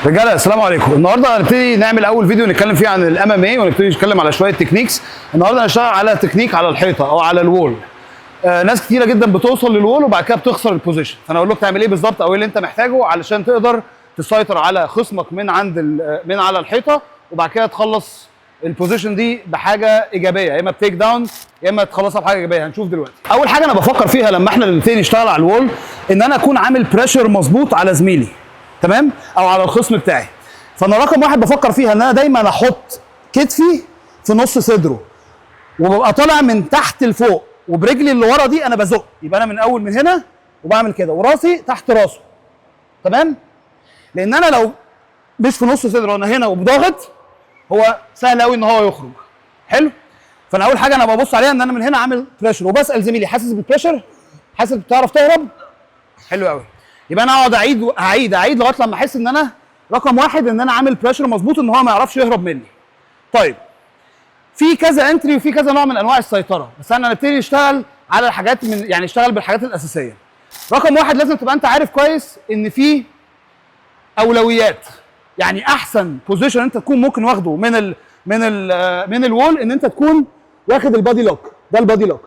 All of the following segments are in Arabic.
رجاله السلام عليكم. النهارده هنبتدي نعمل اول فيديو نتكلم فيه عن الام ام اي، ونبتدي نتكلم على شويه تكنيكس. النهارده هنشتغل على تكنيك على الحيطه او على الوول. ناس كتيره جدا بتوصل للوول وبعد كده بتخسر البوزيشن، فانا اقول لك تعمل ايه بالظبط او ايه اللي انت محتاجه علشان تقدر تسيطر على خصمك من على الحيطه، وبعد كده تخلص البوزيشن دي بحاجه ايجابيه، يا اما بتيك داون يا اما تخلصها بحاجه ايجابيه. هنشوف دلوقتي. اول حاجه انا بفكر فيها لما احنا نبتدي نشتغل على الوول ان انا اكون عامل بريشر مظبوط على زميلي، تمام، او على الخصم بتاعي. فانا رقم واحد بفكر فيها ان انا دايما احط كتفي في نص صدره وببقى طالع من تحت لفوق، وبرجلي اللي ورا دي انا بزق، يبقى انا من اول من هنا وبعمل كده وراسي تحت راسه، تمام. لان انا لو مش في نص صدره وانا هنا وبضاغط هو سهل قوي ان هو يخرج. حلو. فانا اول حاجه انا ببص عليها ان انا من هنا عامل بريشر، وبسال زميلي حاسس بالبريشر؟ حاسس بتعرف تهرب؟ حلو قوي. يبقى انا اقعد اعيد لغايه لما احس ان انا رقم واحد ان انا عامل بريشر مظبوط ان هو ما يعرفش يهرب مني. طيب في كذا انتري وفي كذا نوع من انواع السيطره، بس انا هنبتدي نشتغل على الحاجات يعني نشتغل بالحاجات الاساسيه. رقم واحد لازم تبقى انت عارف كويس ان في اولويات. يعني احسن بوزيشن انت تكون ممكن واخده من الوول ان انت تكون واخد البادي لوك. ده البادي لوك.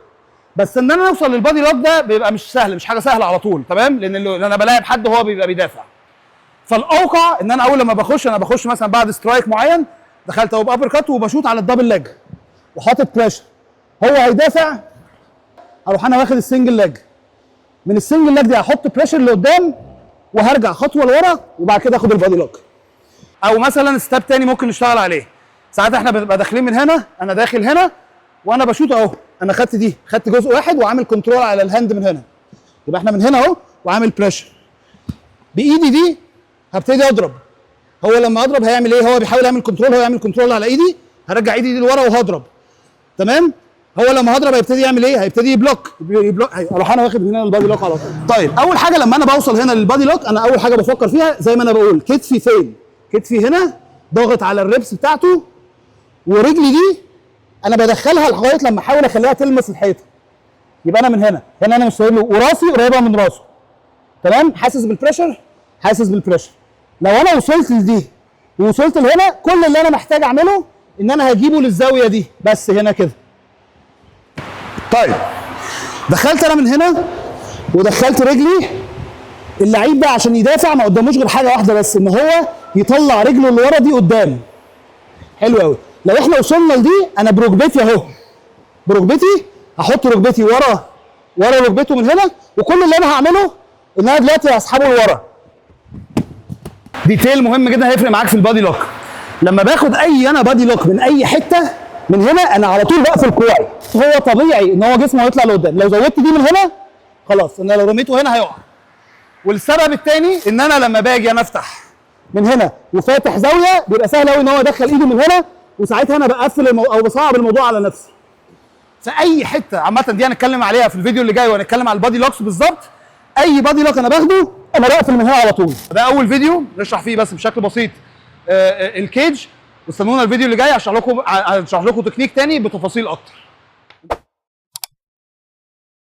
بس ان انا اوصل للبادي لوك ده بيبقى مش سهل، مش حاجه سهله على طول، تمام، لان انا بلاعب حد وهو بيبقى بيدافع. فالاوقع ان انا اول لما بخش مثلا بعد سترايك معين، دخلت اهو بابر كات وبشوط على الدبل ليج وحاطط بريشر، هو هيدافع، اروح انا واخد السنجل ليج. من السنجل ليج دي هحط بريشر لقدام وهرجع خطوه لورا وبعد كده اخد البادي لوك. او مثلا ستاب تاني ممكن نشتغل عليه. ساعات احنا بنبقى داخلين من هنا، انا داخل هنا وانا بشوط اهو، انا خدت جزء واحد وعامل كنترول على الهاند من هنا. يبقى احنا من هنا اهو وعامل بريشر. بايدي دي هبتدي اضرب. هو لما اضرب هيعمل ايه؟ هو بيحاول يعمل كنترول، هو يعمل كنترول على ايدي، هرجع ايدي دي لورا وهضرب، تمام. هو لما هضرب هيبتدي يعمل ايه؟ هيبتدي يبلوك اروح انا واخد هنا البادي لوك على طول. طيب اول حاجه لما انا بوصل هنا للبادي لوك، انا اول حاجه بفكر فيها زي ما انا بقول كتفي فين؟ كتفي هنا ضاغط على الريبس بتاعته، ورجلي دي انا بدخلها لغايه لما احاول اخليها تلمس الحيطه. يبقى انا من هنا انا مش سايب له، وراسي قريبه من راسه، تمام. حاسس بالبريشر، حاسس بالبريشر. لو انا وصلت لدي ووصلت لهنا، كل اللي انا محتاج اعمله ان انا هجيبه للزاويه دي بس هنا كده. طيب دخلت انا من هنا ودخلت رجلي. اللعيب ده عشان يدافع ما قداموش غير حاجه واحده بس، ان هو يطلع رجله اللي ورا دي قدام. حلو قوي. لو احنا وصلنا لدي، انا بركبتي اهو، بركبتي هحط ركبتي ورا ركبته من هنا، وكل اللي انا هعمله ان انا دلوقتي هسحبه لورا. ديتيل مهم جدا هيفرق معاك في البادي لوك. لما باخد انا بادي لوك من اي حته من هنا، انا على طول بقفل كوعي. هو طبيعي ان هو جسمه هيطلع لقدام. لو زودت دي من هنا خلاص، انا لو رميته هنا هيقع. والسبب الثاني ان انا لما باجي انا افتح من هنا وفاتح زاويه، بيبقى سهل قوي ان هو يدخل ايده من هنا، وساعتها انا بقفل او بصعب الموضوع على نفسي. في اي حته عامه دي هنتكلم عليها في الفيديو اللي جاي، وهنتكلم على البادي لوكس بالظبط. اي بادي لوك انا باخده انا بقفل من هنا على طول. ده اول فيديو نشرح فيه بس بشكل بسيط الكيج، واستنونا الفيديو اللي جاي هشرح لكم تكنيك تاني بتفاصيل اكتر.